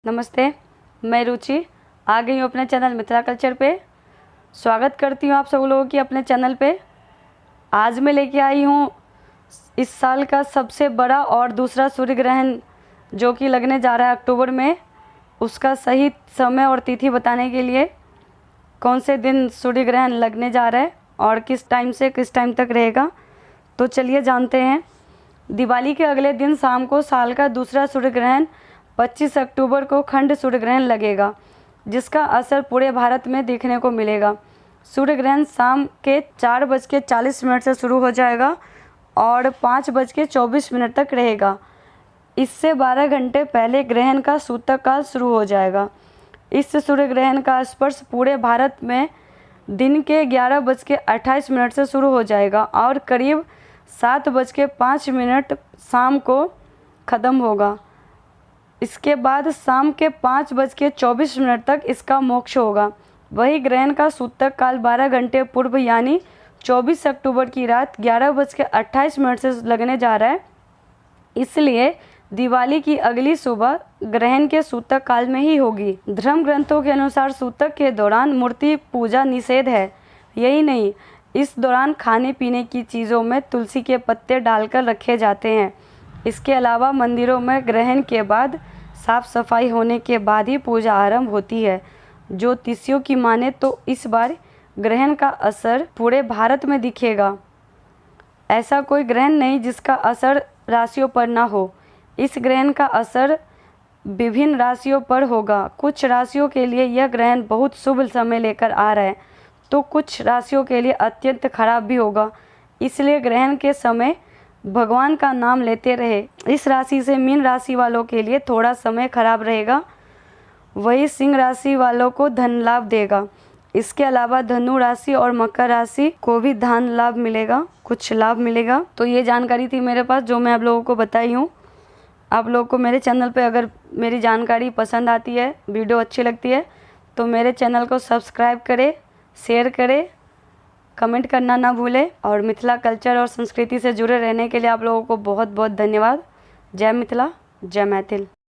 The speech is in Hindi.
नमस्ते, मैं रुचि आ गई हूँ अपने चैनल मिथिला कल्चर पे। स्वागत करती हूँ आप सब लोगों की अपने चैनल पे। आज मैं लेके आई हूँ इस साल का सबसे बड़ा और दूसरा सूर्य ग्रहण जो कि लगने जा रहा है अक्टूबर में। उसका सही समय और तिथि बताने के लिए कौन से दिन सूर्य ग्रहण लगने जा रहा है और किस टाइम से किस टाइम तक रहेगा, तो चलिए जानते हैं। दिवाली के अगले दिन शाम को साल का दूसरा सूर्य ग्रहण 25 अक्टूबर को खंड सूर्य ग्रहण लगेगा, जिसका असर पूरे भारत में देखने को मिलेगा। सूर्य ग्रहण शाम के 4:40 से शुरू हो जाएगा और 5:24 तक रहेगा। इससे 12 घंटे पहले ग्रहण का सूतक काल शुरू हो जाएगा। इस सूर्य ग्रहण का स्पर्श पूरे भारत में दिन के 11:28 से शुरू हो जाएगा और करीब 7:05 शाम को ख़त्म होगा। इसके बाद शाम के 5:24 तक इसका मोक्ष होगा। वही ग्रहण का सूतक काल 12 घंटे पूर्व यानी 24 अक्टूबर की रात 11:28 से लगने जा रहा है। इसलिए दिवाली की अगली सुबह ग्रहण के सूतक काल में ही होगी। धर्म ग्रंथों के अनुसार सूतक के दौरान मूर्ति पूजा निषेध है। यही नहीं, इस दौरान खाने पीने की चीज़ों में तुलसी के पत्ते डालकर रखे जाते हैं। इसके अलावा मंदिरों में ग्रहण के बाद साफ सफाई होने के बाद ही पूजा आरंभ होती है। ज्योतिषियों की माने तो इस बार ग्रहण का असर पूरे भारत में दिखेगा। ऐसा कोई ग्रहण नहीं जिसका असर राशियों पर ना हो। इस ग्रहण का असर विभिन्न राशियों पर होगा। कुछ राशियों के लिए यह ग्रहण बहुत शुभ समय लेकर आ रहा है, तो कुछ राशियों के लिए अत्यंत खराब भी होगा। इसलिए ग्रहण के समय भगवान का नाम लेते रहे। इस राशि से मीन राशि वालों के लिए थोड़ा समय खराब रहेगा, वही सिंह राशि वालों को धन लाभ देगा। इसके अलावा धनु राशि और मकर राशि को भी धन लाभ मिलेगा, कुछ लाभ मिलेगा। तो ये जानकारी थी मेरे पास जो मैं आप लोगों को बताई हूँ। आप लोगों को मेरे चैनल पे अगर मेरी जानकारी पसंद आती है, वीडियो अच्छी लगती है, तो मेरे चैनल को सब्सक्राइब करें, शेयर करें, कमेंट करना ना भूलें। और मिथिला कल्चर और संस्कृति से जुड़े रहने के लिए आप लोगों को बहुत बहुत धन्यवाद। जय मिथिला, जय मैथिल।